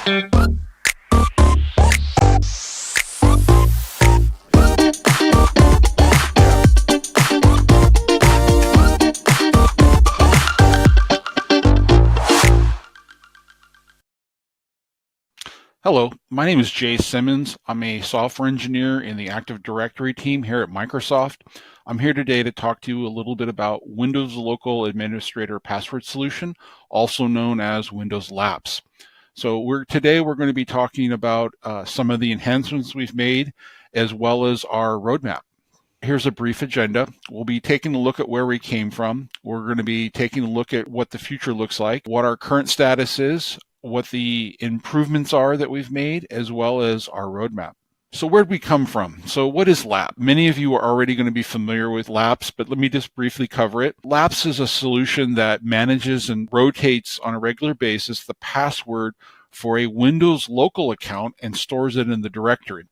Hello, my name is Jay Simmons. I'm a software engineer in the Active Directory team here at Microsoft. I'm here today to talk to you a little bit about Windows Local Administrator Password Solution, also known as Windows LAPS. So today we're going to be talking about some of the enhancements we've made, as well as our roadmap. Here's a brief agenda. We'll be taking a look at where we came from. We're going to be taking a look at what the future looks like, what our current status is, what the improvements are that we've made, as well as our roadmap. So where'd we come from? So what is LAP? Many of you are already going to be familiar with LAPS, but let me just briefly cover it. LAPS is a solution that manages and rotates on a regular basis the password for a Windows local account and stores it in the directory.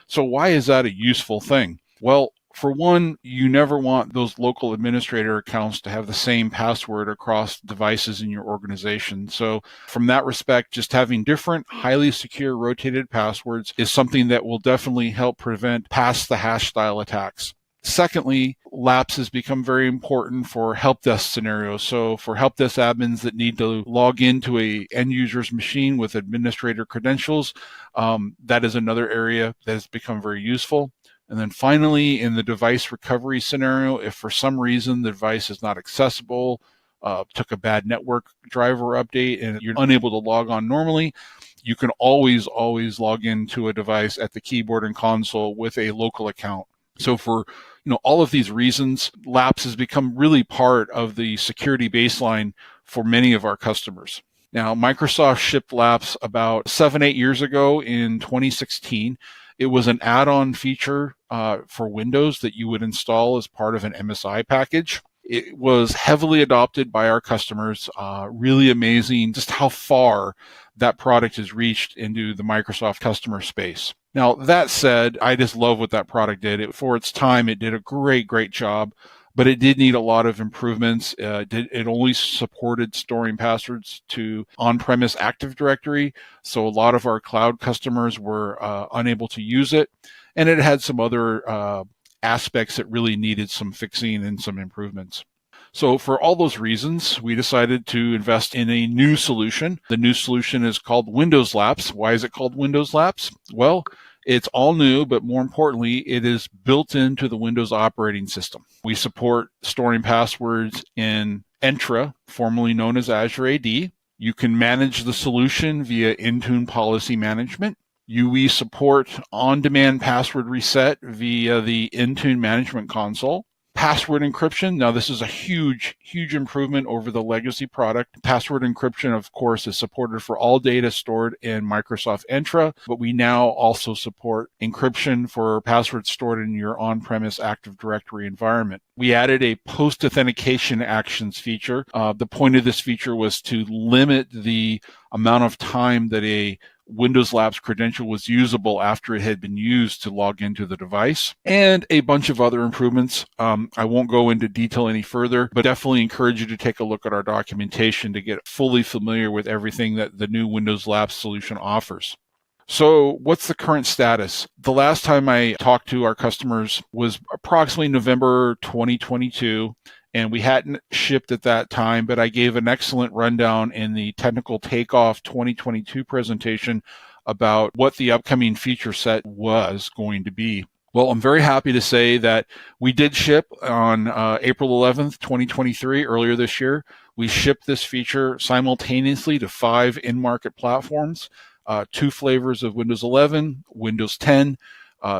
So why is that a useful thing? Well, for one, you never want those local administrator accounts to have the same password across devices in your organization. So from that respect, just having different, highly secure rotated passwords is something that will definitely help prevent pass the hash style attacks. Secondly, LAPS has become very important for help desk scenarios. So for help desk admins that need to log into a end user's machine with administrator credentials, that is another area that has become very useful. And then finally, in the device recovery scenario, if for some reason the device is not accessible, took a bad network driver update, and you're unable to log on normally, you can always log into a device at the keyboard and console with a local account. So for all of these reasons, LAPS has become really part of the security baseline for many of our customers. Now, Microsoft shipped LAPS about 7-8 years ago in 2016. It was an add-on feature for Windows that you would install as part of an MSI package. It was heavily adopted by our customers. Really amazing just how far that product has reached into the Microsoft customer space. Now, that said, I just love what that product did. For its time, it did a great job, but it did need a lot of improvements. It only supported storing passwords to on-premise Active Directory, so a lot of our cloud customers were unable to use it, and it had some other aspects that really needed some fixing and some improvements. So for all those reasons, we decided to invest in a new solution. The new solution is called Windows LAPS. Why is it called Windows LAPS? Well, it's all new, but more importantly, it is built into the Windows operating system. We support storing passwords in Entra, formerly known as Azure AD. You can manage the solution via Intune Policy Management. We support on-demand password reset via the Intune Management Console. Password encryption. Now, this is a huge improvement over the legacy product. Password encryption, of course, is supported for all data stored in Microsoft Entra, but we now also support encryption for passwords stored in your on-premise Active Directory environment. We added a post-authentication actions feature. The point of this feature was to limit the amount of time that a Windows LAPS credential was usable after it had been used to log into the device, and a bunch of other improvements. I won't go into detail any further, but definitely encourage you to take a look at our documentation to get fully familiar with everything that the new Windows LAPS solution offers. So what's the current status? The last time I talked to our customers was approximately November 2022. And we hadn't shipped at that time, but I gave an excellent rundown in the Technical Takeoff 2022 presentation about what the upcoming feature set was going to be. Well, I'm very happy to say that we did ship on April 11th, 2023, earlier this year. We shipped this feature simultaneously to 5 in-market platforms, 2 flavors of Windows 11, Windows 10,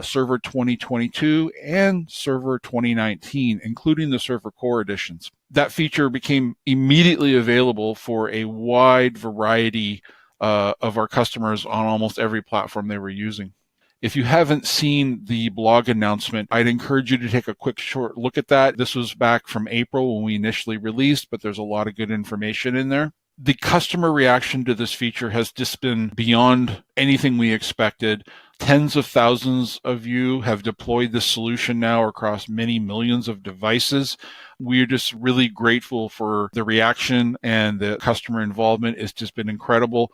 Server 2022 and Server 2019, including the Server Core editions. That feature became immediately available for a wide variety of our customers on almost every platform they were using. If you haven't seen the blog announcement, I'd encourage you to take a quick short look at that. This was back from April when we initially released, but there's a lot of good information in there. The customer reaction to this feature has just been beyond anything we expected. Tens of thousands of you have deployed this solution now across many millions of devices. We're just really grateful for the reaction, and the customer involvement. It's just been incredible.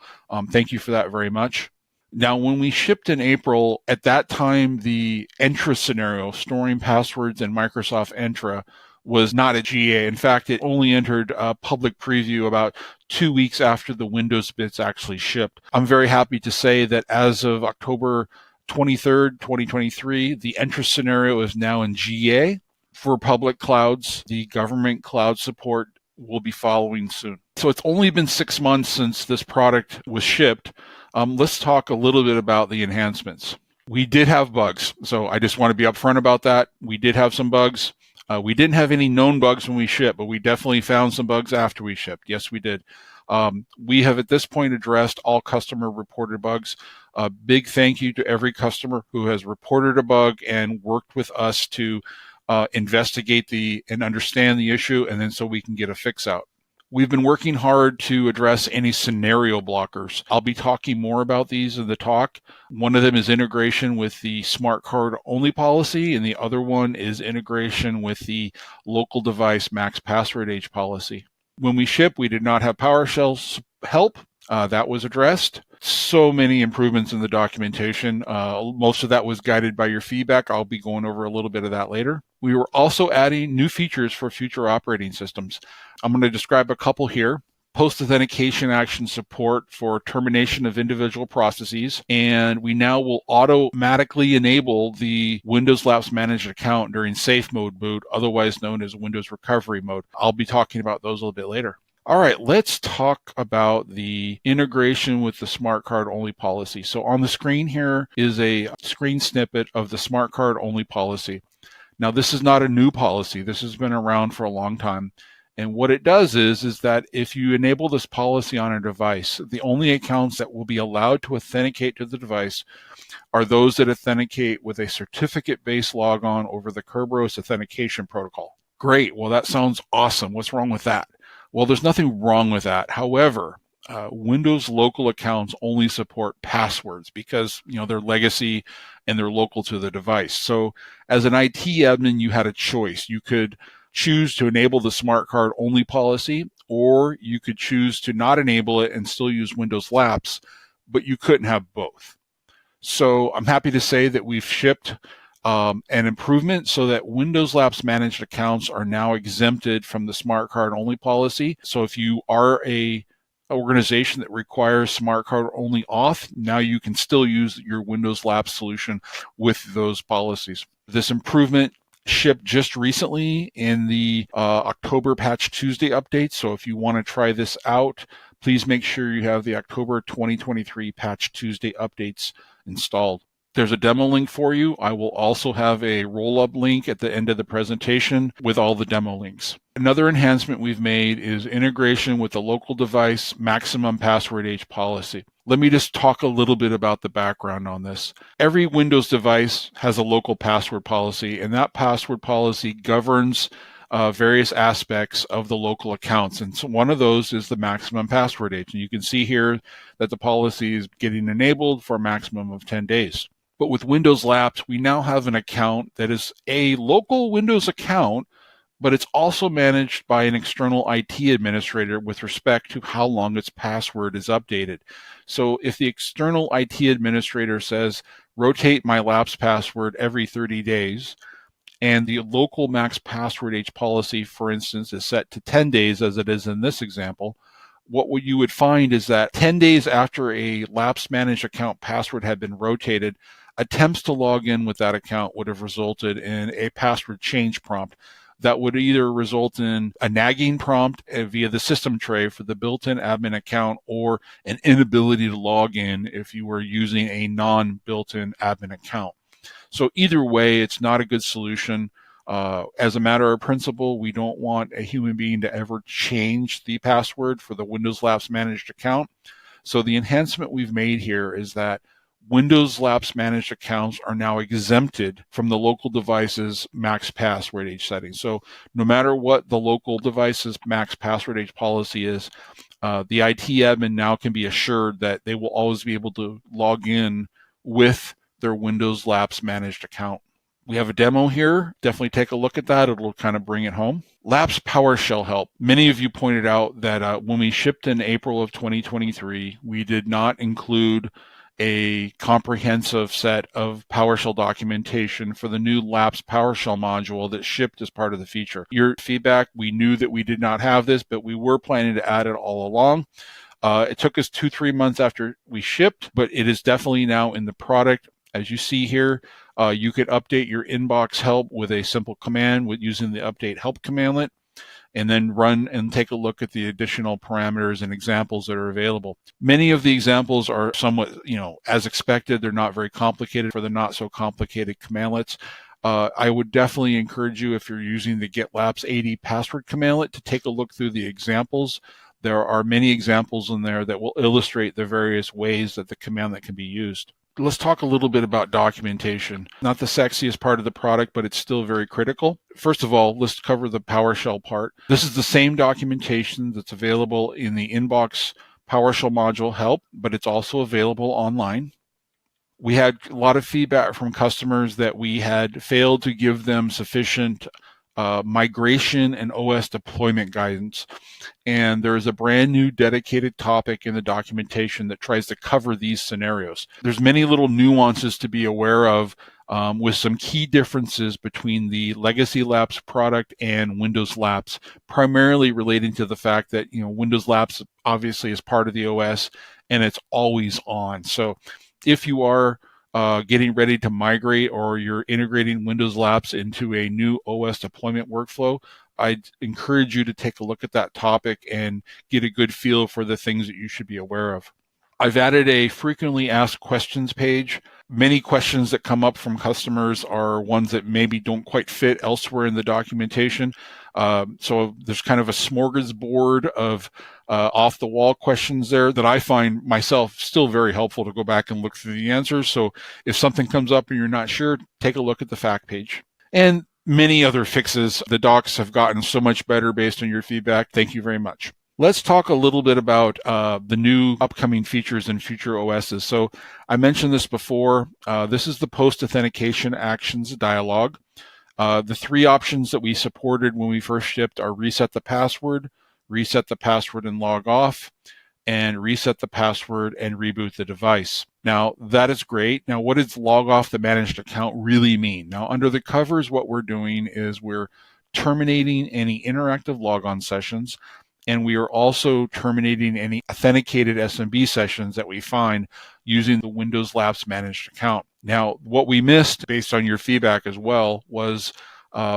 Thank you for that very much. Now, when we shipped in April, at that time, the Entra scenario, storing passwords in Microsoft Entra, was not a GA. In fact, it only entered public preview about 2 weeks after the Windows bits actually shipped. I'm very happy to say that as of October 23rd, 2023, the Entra scenario is now in GA. For public clouds, the government cloud support will be following soon. So it's only been 6 months since this product was shipped. Let's talk a little bit about the enhancements. We did have bugs, so I just want to be upfront about that. We did have some bugs. We didn't have any known bugs when we shipped, but we definitely found some bugs after we shipped. Yes, we did. We have at this point addressed all customer reported bugs. A big thank you to every customer who has reported a bug and worked with us to investigate and understand the issue, and then so we can get a fix out. We've been working hard to address any scenario blockers. I'll be talking more about these in the talk. One of them is integration with the smart card only policy, and the other one is integration with the local device max password age policy. When we ship, we did not have PowerShell help. That was addressed. So many improvements in the documentation. Most of that was guided by your feedback. I'll be going over a little bit of that later. We were also adding new features for future operating systems. I'm going to describe a couple here. Post-authentication action support for termination of individual processes, and we now will automatically enable the Windows Lapse Managed account during safe mode boot, otherwise known as Windows Recovery mode. I'll be talking about those a little bit later. All right, let's talk about the integration with the smart card only policy. So on the screen here is a screen snippet of the smart card only policy. Now, this is not a new policy. This has been around for a long time. And what it does is that if you enable this policy on a device, the only accounts that will be allowed to authenticate to the device are those that authenticate with a certificate-based logon over the Kerberos authentication protocol. Great. Well, that sounds awesome. What's wrong with that? Well, there's nothing wrong with that. However, Windows local accounts only support passwords because they're legacy and they're local to the device. So as an IT admin, you had a choice. You could choose to enable the smart card only policy, or you could choose to not enable it and still use Windows Lapse, but you couldn't have both. So I'm happy to say that we've shipped an improvement so that Windows Lapse managed accounts are now exempted from the smart card only policy. So if you are a organization that requires smart card only auth, now you can still use your Windows Lapse solution with those policies. This improvement shipped just recently in the October Patch Tuesday update. So if you want to try this out, please make sure you have the October 2023 Patch Tuesday updates installed. There's a demo link for you. I will also have a roll-up link at the end of the presentation with all the demo links. Another enhancement we've made is integration with the local device maximum password age policy. Let me just talk a little bit about the background on this. Every Windows device has a local password policy, and that password policy governs various aspects of the local accounts. And so one of those is the maximum password age. And you can see here that the policy is getting enabled for a maximum of 10 days. But with Windows Lapse, we now have an account that is a local Windows account, but it's also managed by an external IT administrator with respect to how long its password is updated. So if the external IT administrator says, rotate my lapse password every 30 days, and the local max password age policy, for instance, is set to 10 days, as it is in this example, what you would find is that 10 days after a lapse managed account password had been rotated, attempts to log in with that account would have resulted in a password change prompt that would either result in a nagging prompt via the system tray for the built-in admin account, or an inability to log in if you were using a non-built-in admin account. So either way, it's not a good solution. As a matter of principle, we don't want a human being to ever change the password for the Windows Lapse managed account. So the enhancement we've made here is that Windows Labs managed accounts are now exempted from the local device's max password age setting. So no matter what the local device's max password age policy is, the IT admin now can be assured that they will always be able to log in with their Windows Labs managed account. We have a demo here. Definitely take a look at that. It'll kind of bring it home. Labs PowerShell help. Many of you pointed out that when we shipped in April of 2023, we did not include a comprehensive set of PowerShell documentation for the new Labs PowerShell module that shipped as part of the feature. Your feedback, we knew that we did not have this, but we were planning to add it all along. It took us 2-3 months after we shipped, but it is definitely now in the product. As you see here, you could update your inbox help with a simple command with using the update help commandlet, and then run and take a look at the additional parameters and examples that are available. Many of the examples are somewhat, as expected. They're not very complicated for the not so complicated commandlets. I would definitely encourage you, if you're using the GitLabs AD password commandlet, to take a look through the examples. There are many examples in there that will illustrate the various ways that the commandlet can be used. Let's talk a little bit about documentation. Not the sexiest part of the product, but it's still very critical. First of all, let's cover the PowerShell part. This is the same documentation that's available in the inbox PowerShell module help, but it's also available online. We had a lot of feedback from customers that we had failed to give them sufficient migration and OS deployment guidance. And there is a brand new dedicated topic in the documentation that tries to cover these scenarios. There's many little nuances to be aware of with some key differences between the Legacy Labs product and Windows Labs, primarily relating to the fact that Windows Labs obviously is part of the OS and it's always on. So if you are getting ready to migrate or you're integrating Windows Labs into a new OS deployment workflow, I'd encourage you to take a look at that topic and get a good feel for the things that you should be aware of. I've added a frequently asked questions page. Many questions that come up from customers are ones that maybe don't quite fit elsewhere in the documentation. So there's kind of a smorgasbord of off-the-wall questions there that I find myself still very helpful to go back and look through the answers. So if something comes up and you're not sure, take a look at the fact page. And many other fixes. The docs have gotten so much better based on your feedback. Thank you very much. Let's talk a little bit about the new upcoming features in future OSs. So I mentioned this before. This is the post-authentication actions dialog. The three options that we supported when we first shipped are reset the password and log off, and reset the password and reboot the device. Now, that is great. Now, what does log off the managed account really mean? Now, under the covers, what we're doing is we're terminating any interactive logon sessions, and we are also terminating any authenticated SMB sessions that we find using the Windows Labs managed account. Now, what we missed, based on your feedback as well, was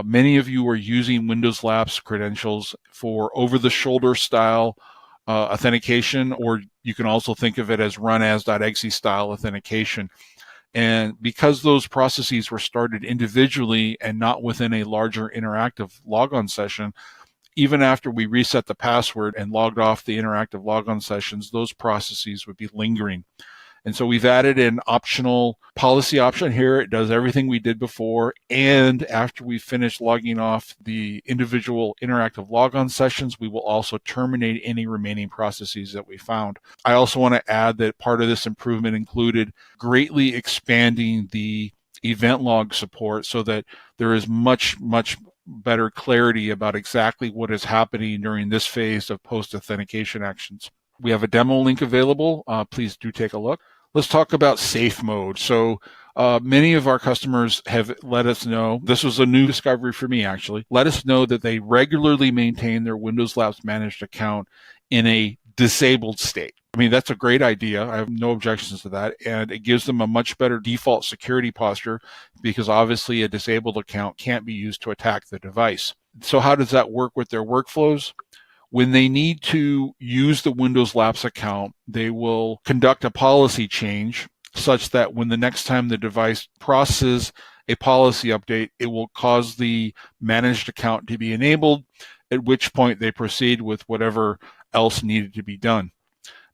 many of you are using Windows Labs credentials for over-the-shoulder style authentication, or you can also think of it as run-as.exe style authentication. And because those processes were started individually and not within a larger interactive logon session, even after we reset the password and logged off the interactive logon sessions, those processes would be lingering. And so we've added an optional policy option here. It does everything we did before. And after we finish logging off the individual interactive logon sessions, we will also terminate any remaining processes that we found. I also want to add that part of this improvement included greatly expanding the event log support so that there is much better clarity about exactly what is happening during this phase of post-authentication actions. We have a demo link available. Please do take a look. Let's talk about safe mode. So many of our customers have let us know, this was a new discovery for me actually, let us know that they regularly maintain their Windows Labs managed account in a disabled state. I mean, that's a great idea. I have no objections to that. And it gives them a much better default security posture because obviously a disabled account can't be used to attack the device. So how does that work with their workflows? When they need to use the Windows Labs account, they will conduct a policy change such that when the next time the device processes a policy update, it will cause the managed account to be enabled, at which point they proceed with whatever else needed to be done.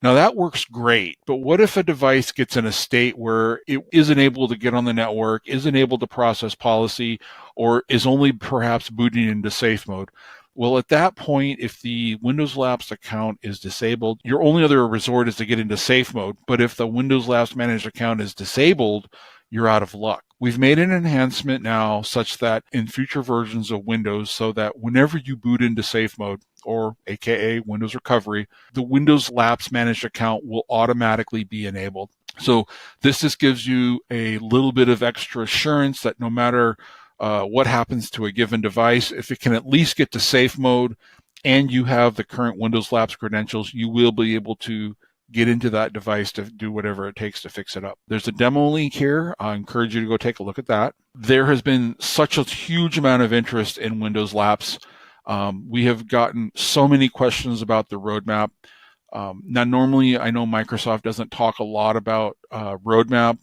Now that works great, but what if a device gets in a state where it isn't able to get on the network, isn't able to process policy, or is only perhaps booting into safe mode? Well, at that point, if the Windows Labs account is disabled, your only other resort is to get into safe mode. But if the Windows Labs managed account is disabled, you're out of luck. We've made an enhancement now such that in future versions of Windows, so that whenever you boot into safe mode, or AKA Windows Recovery, the Windows Labs managed account will automatically be enabled. So this just gives you a little bit of extra assurance that no matter what happens to a given device, if it can at least get to safe mode and you have the current Windows Labs credentials, you will be able to get into that device to do whatever it takes to fix it up. There's a demo link here. I encourage you to go take a look at that. There has been such a huge amount of interest in Windows Labs. We have gotten so many questions about the roadmap. Now, normally I know Microsoft doesn't talk a lot about roadmap,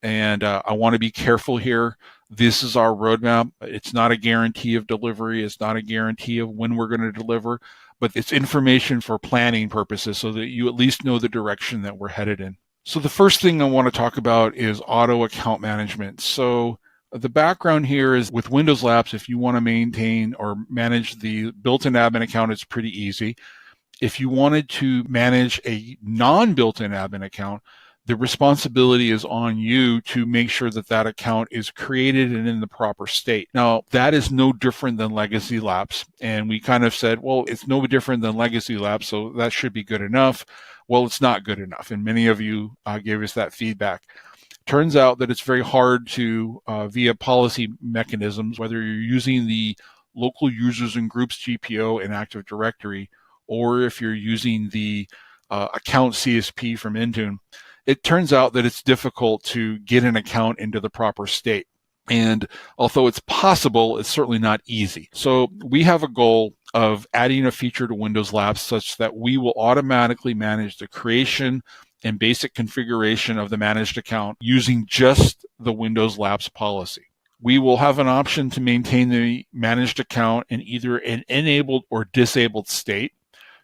and I want to be careful here. This is our roadmap. It's not a guarantee of delivery. It's not a guarantee of when we're going to deliver, but it's information for planning purposes so that you at least know the direction that we're headed in. So the first thing I want to talk about is auto account management. So the background here is with Windows Labs, if you want to maintain or manage the built-in admin account, it's pretty easy. If you wanted to manage a non-built-in admin account, the responsibility is on you to make sure that that account is created and in the proper state. Now, that is no different than Legacy Labs. And we kind of said, well, it's no different than Legacy Labs, so that should be good enough. Well, it's not good enough. And many of you gave us that feedback. Turns out that it's very hard to, via policy mechanisms, whether you're using the local users and groups GPO in Active Directory, or if you're using the account CSP from Intune, it turns out that it's difficult to get an account into the proper state. And although it's possible, it's certainly not easy. So we have a goal of adding a feature to Windows Labs such that we will automatically manage the creation and basic configuration of the managed account using just the Windows Labs policy. We will have an option to maintain the managed account in either an enabled or disabled state.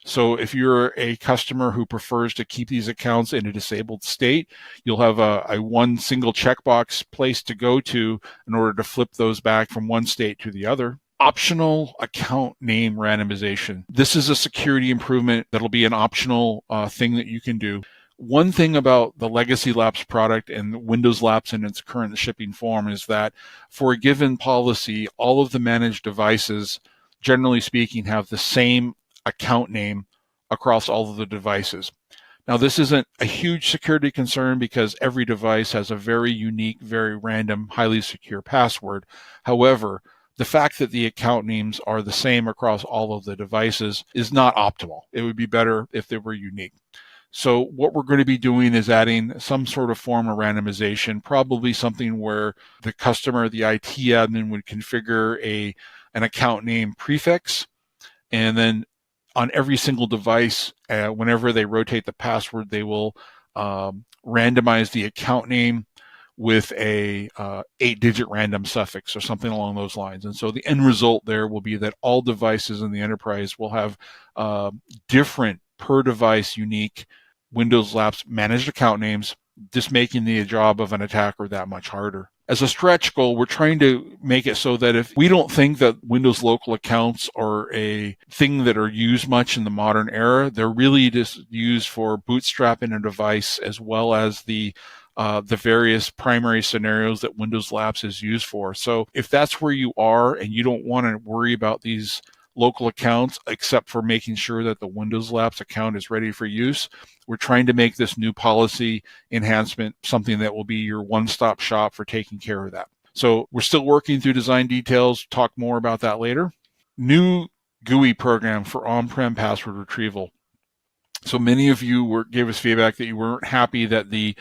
So if you're a customer who prefers to keep these accounts in a disabled state, you'll have a one single checkbox place to go to in order to flip those back from one state to the other. Optional account name randomization. This is a security improvement that'll be an optional thing that you can do. One thing about the Legacy Labs product and Windows Labs in its current shipping form is that for a given policy, all of the managed devices, generally speaking, have the same account name across all of the devices. Now, this isn't a huge security concern because every device has a very unique, very random, highly secure password. However, the fact that the account names are the same across all of the devices is not optimal. It would be better if they were unique. So what we're going to be doing is adding some sort of form of randomization, probably something where the customer, the IT admin, would configure an account name prefix, and then on every single device, whenever they rotate the password, they will randomize the account name with a 8-digit random suffix or something along those lines. And so the end result there will be that all devices in the enterprise will have different per device unique Windows Labs managed account names, just making the job of an attacker that much harder. As a stretch goal, we're trying to make it so that if we don't think that Windows local accounts are a thing that are used much in the modern era, they're really just used for bootstrapping a device as well as the various primary scenarios that Windows Labs is used for. So if that's where you are and you don't want to worry about these local accounts, except for making sure that the Windows Labs account is ready for use, we're trying to make this new policy enhancement something that will be your one-stop shop for taking care of that. So we're still working through design details. Talk more about that later. New GUI program for on-prem password retrieval. So many of you gave us feedback that you weren't happy that the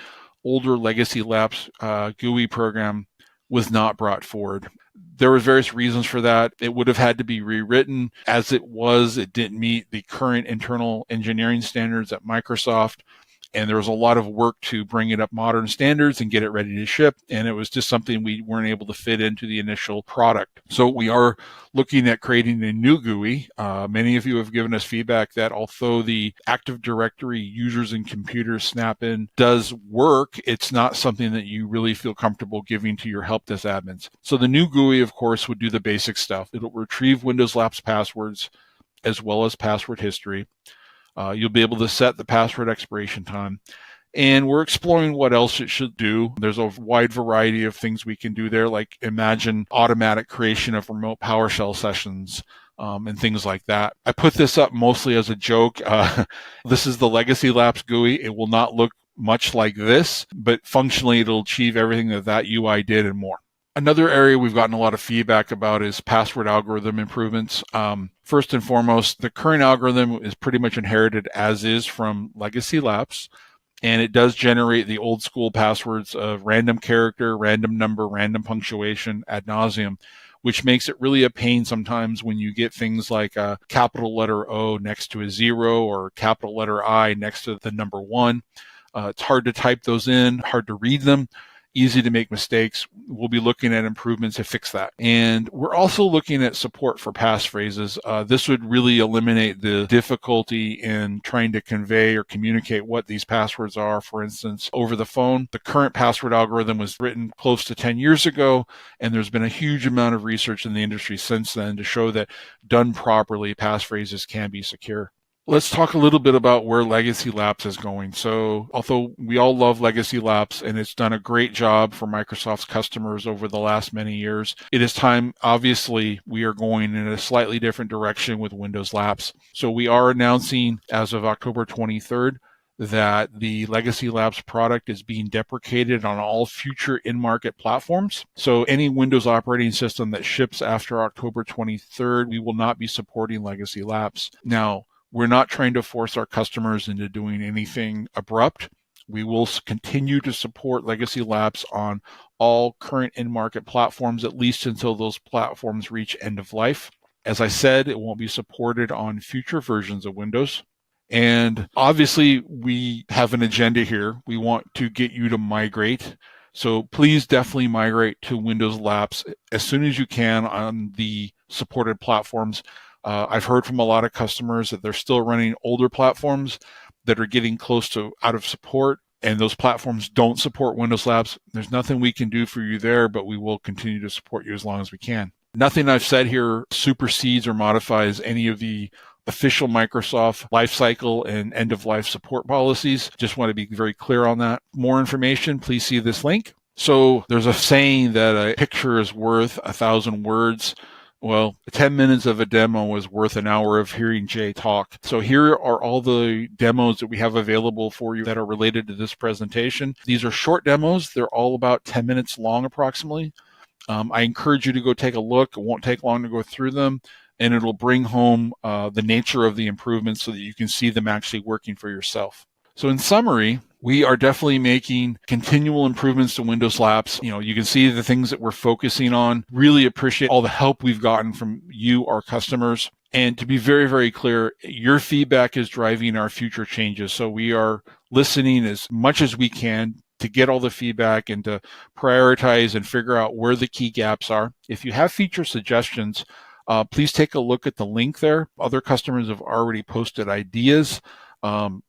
older Legacy Labs GUI program was not brought forward. There were various reasons for that. It would have had to be rewritten. As it was, it didn't meet the current internal engineering standards at Microsoft. and there was a lot of work to bring it up modern standards and get it ready to ship, and it was just something we weren't able to fit into the initial product. So we are looking at creating a new GUI. Many of you have given us feedback that although the Active Directory users and computers snap-in does work, it's not something that you really feel comfortable giving to your help desk admins. So the new GUI, of course, would do the basic stuff. It'll retrieve Windows Labs passwords as well as password history. You'll be able to set the password expiration time. And we're exploring what else it should do. There's a wide variety of things we can do there, like imagine automatic creation of remote PowerShell sessions and things like that. I put this up mostly as a joke. This is the Legacy Labs GUI. It will not look much like this, but functionally it'll achieve everything that UI did and more. Another area we've gotten a lot of feedback about is password algorithm improvements. First and foremost, the current algorithm is pretty much inherited as is from Legacy Labs, and it does generate the old school passwords of random character, random number, random punctuation ad nauseum, which makes it really a pain sometimes when you get things like a capital letter O next to a 0 or capital letter I next to the number 1. It's hard to type those in, hard to read them, easy to make mistakes. We'll be looking at improvements to fix that. And we're also looking at support for passphrases. This would really eliminate the difficulty in trying to convey or communicate what these passwords are, for instance, over the phone. The current password algorithm was written close to 10 years ago, and there's been a huge amount of research in the industry since then to show that done properly, passphrases can be secure. Let's talk a little bit about where Legacy Labs is going. So although we all love Legacy Labs and it's done a great job for Microsoft's customers over the last many years, it is time, obviously, we are going in a slightly different direction with Windows Labs. So we are announcing as of October 23rd that the Legacy Labs product is being deprecated on all future in-market platforms. So any Windows operating system that ships after October 23rd, we will not be supporting Legacy Labs. Now, we're not trying to force our customers into doing anything abrupt. We will continue to support Legacy Labs on all current in-market platforms, at least until those platforms reach end of life. As I said, it won't be supported on future versions of Windows. And obviously, we have an agenda here. We want to get you to migrate. So please definitely migrate to Windows Labs as soon as you can on the supported platforms. I've heard from a lot of customers that they're still running older platforms that are getting close to out of support, and those platforms don't support Windows Labs. There's nothing we can do for you there, but we will continue to support you as long as we can. Nothing I've said here supersedes or modifies any of the official Microsoft lifecycle and end-of-life support policies. Just want to be very clear on that. More information, please see this link. So there's a saying that a picture is worth 1,000 words. Well, 10 minutes of a demo is worth an hour of hearing Jay talk. So here are all the demos that we have available for you that are related to this presentation. These are short demos. They're all about 10 minutes long approximately. I encourage you to go take a look. It won't take long to go through them, and it'll bring home the nature of the improvements so that you can see them actually working for yourself. So in summary, we are definitely making continual improvements to Windows Labs. You can see the things that we're focusing on. Really appreciate all the help we've gotten from you, our customers. And to be very, very clear, your feedback is driving our future changes. So we are listening as much as we can to get all the feedback and to prioritize and figure out where the key gaps are. If you have feature suggestions, please take a look at the link there. Other customers have already posted ideas.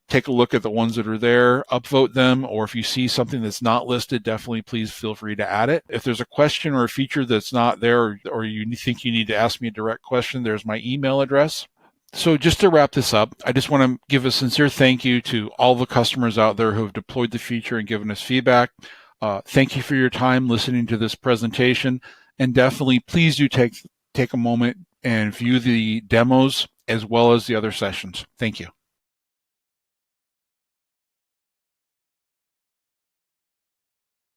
Take a look at the ones that are there, upvote them, or if you see something that's not listed, definitely please feel free to add it. If there's a question or a feature that's not there, or you think you need to ask me a direct question, there's my email address. So just to wrap this up, I just want to give a sincere thank you to all the customers out there who have deployed the feature and given us feedback. Thank you for your time listening to this presentation, and definitely please do take a moment and view the demos as well as the other sessions. Thank you.